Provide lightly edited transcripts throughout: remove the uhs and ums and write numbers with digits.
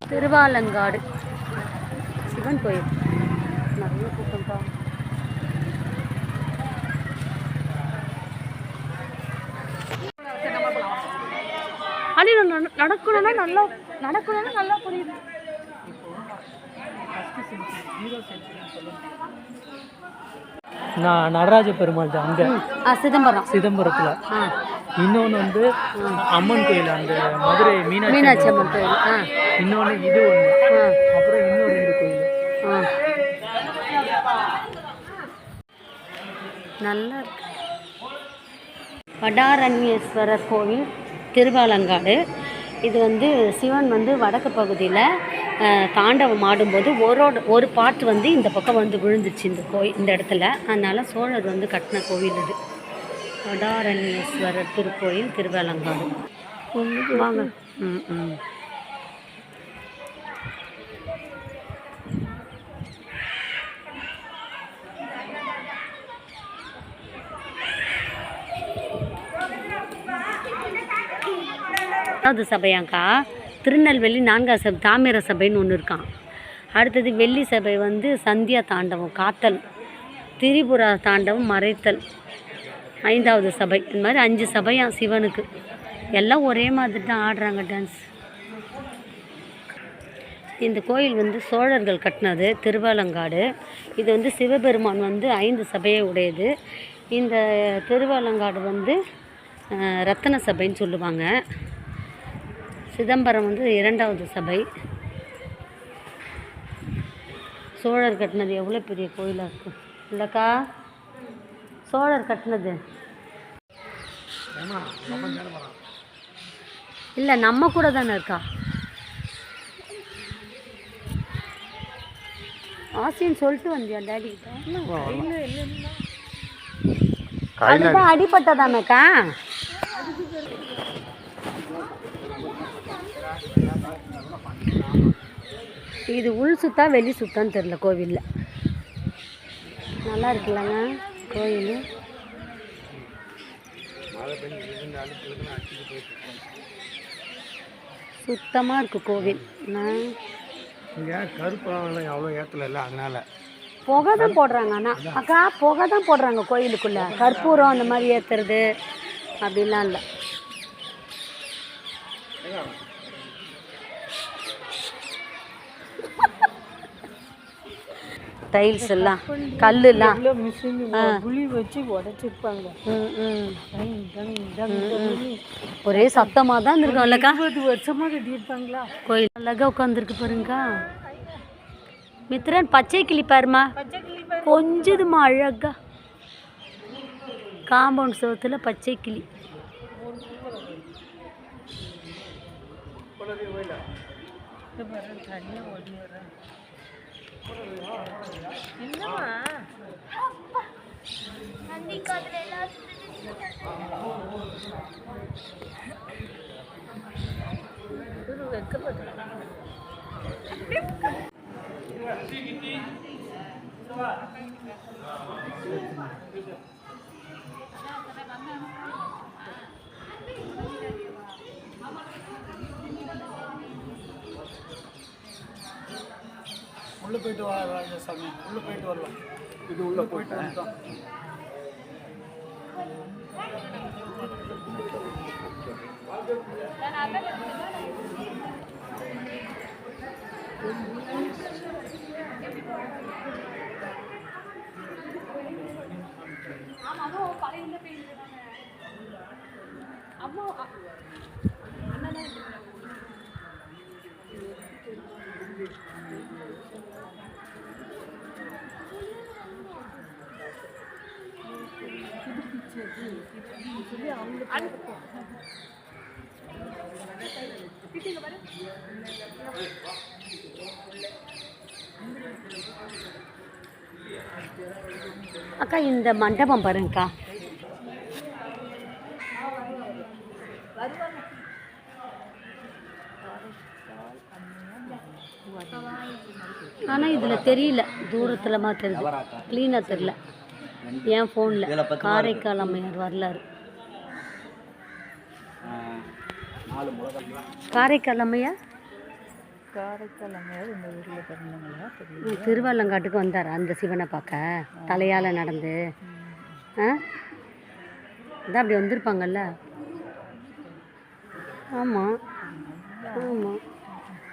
திருவாலங்காடு சிவன் கோயில் நிறைய கூட்டம். அடி நடக்கணும்னா நல்லா புரியுது. நான் நடராஜ பெருமாள் தான் அங்கே சிதம்பரத்தில். இன்னொன்று வந்து அம்மன் கோயில், அந்த மதுரை மீனாட்சி அம்மன் கோயில். இன்னொன்று இது ஒன்று, அப்புறம் இன்னொரு 2 கோயில். நல்லா இருக்கு. வடாரண்யேஸ்வரர் கோவில் திருவாலங்காடு. இது வந்து சிவன் வந்து வடக்கு பகுதியில் தாண்டவம் ஆடும்போது ஒரு பாட்டு வந்து இந்த பக்கம் வந்து விழுந்துச்சு இந்த இடத்துல. அதனால் சோழர் வந்து கட்டின கோவில் இது. வடாரண்யேஸ்வரர் திருக்கோயில் திருவாலங்காடு. வாங்க. சபையாக்கா திருநெல்வேலி 4ஆம் சபை தாமிர சபைன்னு ஒன்று இருக்கான். அடுத்தது வெள்ளி சபை வந்து சந்தியா தாண்டவம் காத்தல், திரிபுரா தாண்டவம் மறைத்தல் 5வது சபை. இந்த மாதிரி 5 சபையாம் சிவனுக்கு. எல்லாம் ஒரே மாதிரி தான் ஆடுறாங்க டான்ஸ். இந்த கோயில் வந்து சோழர்கள் கட்டினது திருவாலங்காடு. இது வந்து சிவபெருமான் வந்து 5 சபையை உடையது. இந்த திருவாலங்காடு வந்து ரத்தன சபைன்னு சொல்லுவாங்க. சிதம்பரம் வந்து 2வது சபை. சோழர் கட்டினது எவ்வளோ பெரிய கோயிலாக இருக்குது இல்லைக்கா? சோழர் கட்டினது இல்லை, நம்ம கூட தானே இருக்கா. ஆசின்னு சொல்லிட்டு வந்தியா டேடி கிட்ட? அதுதான் அடிப்பட்டதானக்கா. இது உள் சுத்தா வெளி சுத்தான்னு தெரில கோவிலில். நல்லா இருக்குல்லங்க கோயில். சுத்தமாக இருக்குது கோவில். அவ்வளோ ஏற்றல, அதனால புகை தான் போடுறாங்க. ஆனால் அக்கா புகை தான் போடுறாங்க கோயிலுக்குள்ளே. கற்பூரம் அந்த மாதிரி ஏற்றுறது அப்படிலாம் இல்லை. டைல்ஸ் எல்லாம் கல்லுலாம் புளி வச்சு உடைச்சிருப்பாங்க. ஒரே சத்தமாக தான் இருக்கும். இல்லைக்கா 20 வருஷமாக கட்டியிருப்பாங்களா கோயில். அழகாக உட்காந்துருக்கு பாருங்கக்கா. மித்ரன் பச்சை கிளி பாருமா, கொஞ்சதுமா அழகா. காம்பவுண்ட் சோத்துல பச்சை கிளி. உள்ளே போயிட்டு வர சாமி, உள்ளே போயிட்டு வரலாம். இது உள்ளே போயிட்டு வந்துட்டோம். அக்கா இந்த மண்டபம் பாருங்கக்கா. ஆனால் இதில் தெரியல, தூரத்தில் தெரியுது, க்ளீனாக தெரியல. என் ஃபோனில் காரைக்கால் அம்மையார் வரலாறு. காரைக்கால் அம்மையா காரைக்கால் அம்மையார் இந்த ஊரில் பிறந்தவங்களா? திருவள்ளங்காட்டுக்கு வந்தார் அந்த சிவனை பார்க்க தலையால் நடந்து. அதான் அப்படி வந்திருப்பாங்கல்ல. ஆமாம் ஆமாம்,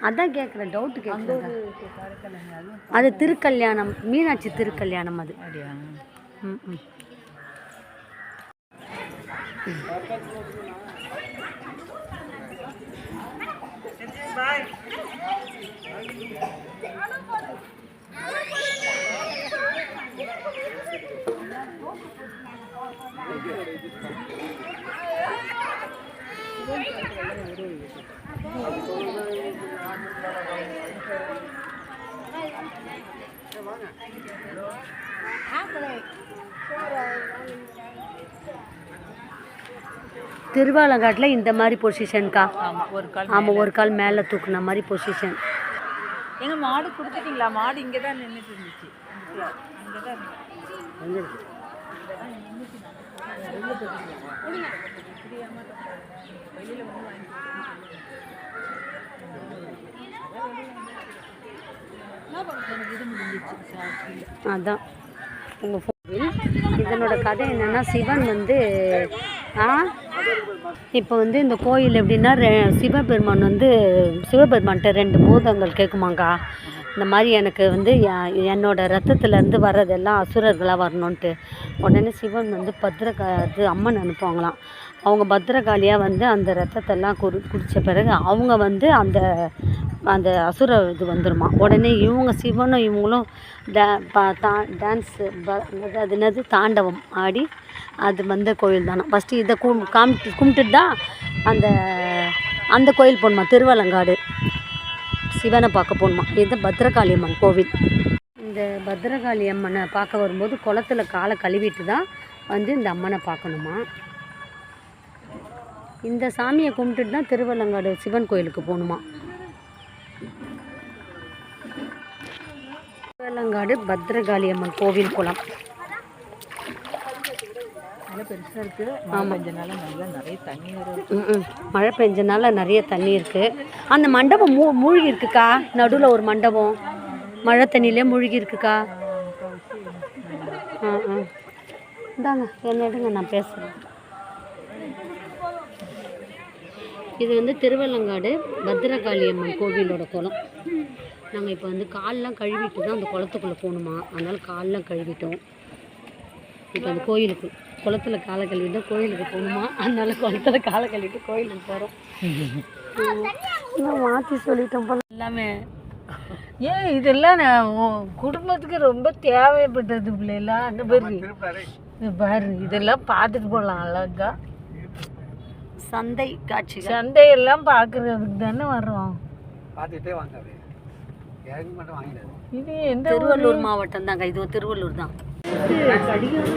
அதான் கேட்குறேன், டவுட்டு கேட்குறேன். அது திருக்கல்யாணம், மீனாட்சி திருக்கல்யாணம் அது. ம் ம். திருவாலங்காட்டில் இந்த மாதிரி பொசிஷன்க்கா. ஆமாம், ஒரு கால் மேலே தூக்குன மாதிரி பொசிஷன். எங்கள் மாடு கொடுத்துட்டீங்களா? மாடு இங்கே தான் நின்றுட்டு இருந்துச்சு. அதான் உங்கள் கோவில். இதனோட கதை என்னென்னா, சிவன் வந்து இப்போ வந்து இந்த கோயில் எப்படின்னா, சிவபெருமான் வந்து சிவபெருமான்கிட்ட 2 பூதங்கள் கேட்குமாங்கா. இந்த மாதிரி எனக்கு வந்து என்னோட ரத்தத்துலேருந்து வர்றதெல்லாம் அசுரர்களாக வரணுன்ட்டு. உடனே சிவன் வந்து இது அம்மன் அனுப்புவாங்களாம். அவங்க பத்திரகாளியாக வந்து அந்த ரத்தத்தெல்லாம் குடித்த பிறகு அவங்க வந்து அந்த அசுர இது வந்துடுமா. உடனே இவங்க சிவனும் இவங்களும் டான்ஸு அது என்னது தாண்டவம் ஆடி அது வந்த கோயில் தானே. ஃபஸ்ட்டு இதை கும்பிட்டுட்டு தான் அந்த கோயில் போகணுமா, திருவள்ளங்காடு சிவனை பார்க்க போகணுமா. இது பத்திரகாளி அம்மன் கோவில். இந்த பத்திரகாளி அம்மனை பார்க்க வரும்போது குளத்துல காலை கழுவிட்டு தான் வந்து இந்த அம்மனை பார்க்கணுமா. இந்த சாமியை கும்பிட்டுட்டு தான் திருவள்ளங்காடு சிவன் கோயிலுக்கு போகணுமா. திருவள்ளங்காடு பத்திரகாளி அம்மன் கோவில் குளம் நல்லா பெருசாக இருக்குது. ஆமாம், நல்லா நிறைய தண்ணி வரும். மழை பெஞ்சனால நிறைய தண்ணி இருக்குது. அந்த மண்டபம் மூழ்கி இருக்குக்கா. நடுவில் ஒரு மண்டபம் மழை தண்ணியிலே மூழ்கி இருக்குக்கா. இந்தாங்க என்ன எடுங்க, நான் பேசுகிறேன். இது வந்து திருவள்ளங்காடு பத்திரகாளி அம்மன் கோவிலோட குளம். நாங்கள் இப்போ வந்து காலெலாம் கழுவிட்டு தான் அந்த குளத்துக்குள்ளே போகணுமா. அதனால் காலெலாம் கழுவிட்டோம். இப்போ அந்த கோயிலுக்கு குளத்துல காலை கழுவிட்டு கோயிலுக்கு போகணுமா. அதனால குளத்துல காலை கழுவிட்டு கோயிலுக்கு போகிறோம். நான் மாற்றி சொல்லிட்டோம் போல எல்லாமே. ஏன் இதெல்லாம் குடும்பத்துக்கு ரொம்ப தேவைப்பட்டது பிள்ளைலாம். அந்த பாரு இதெல்லாம் பார்த்துட்டு போகலாம் அழகா. சந்தை காட்சி, சந்தையெல்லாம் பார்க்குறதுக்கு தானே வரோம். இது எந்த திருவள்ளூர் மாவட்டம் தாங்க. இது திருவள்ளூர் தான். கடிகாரம்